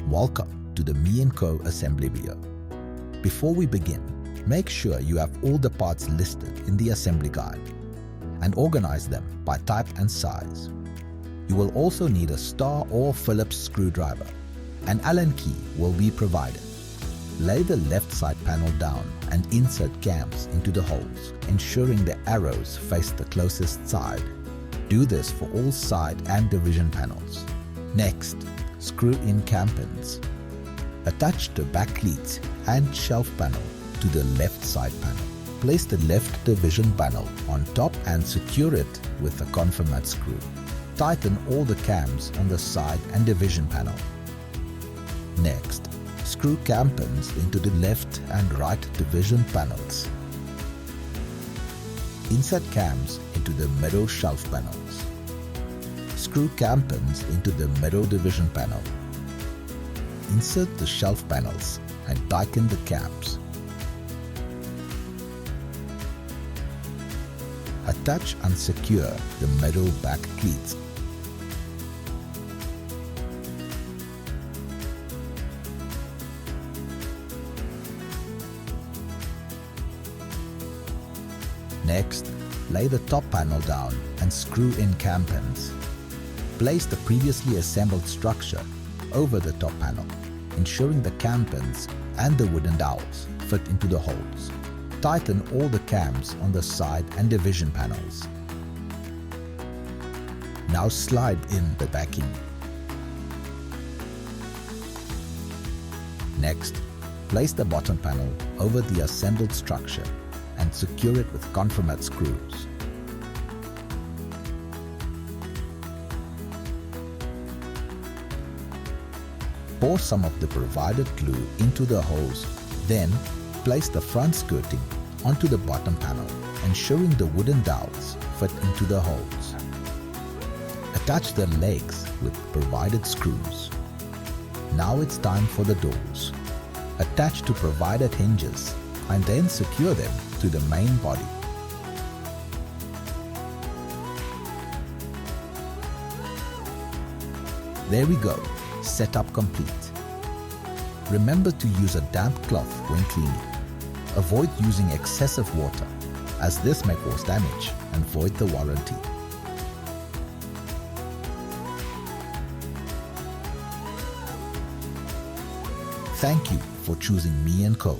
Welcome to the Me&Co assembly video. Before we begin, make sure you have all the parts listed in the assembly guide and organize them by type and size. You will also need a star or Phillips screwdriver. An Allen key will be provided. Lay the left side panel down and insert cams into the holes, ensuring the arrows face the closest side. Do this for all side and division panels. Next, screw in cam pins. Attach the back cleats and shelf panel to the left side panel. Place the left division panel on top and secure it with a confirmate screw. Tighten all the cams on the side and division panel. Next, screw cam pins into the left and right division panels. Insert cams into the middle shelf panels. Screw cam pins into the middle division panel. Insert the shelf panels and tighten the cams. Attach and secure the middle back cleats. Next, lay the top panel down and screw in cam pins. Place the previously assembled structure over the top panel, ensuring the cam pins and the wooden dowels fit into the holes. Tighten all the cams on the side and division panels. Now slide in the backing. Next, place the bottom panel over the assembled structure and secure it with confirmate screws. Pour some of the provided glue into the holes, then place the front skirting onto the bottom panel, ensuring the wooden dowels fit into the holes. Attach the legs with provided screws. Now it's time for the doors. Attach to provided hinges and then secure them to the main body. There we go, setup complete. Remember to use a damp cloth when cleaning. Avoid using excessive water, as this may cause damage and void the warranty. Thank you for choosing Me&Co.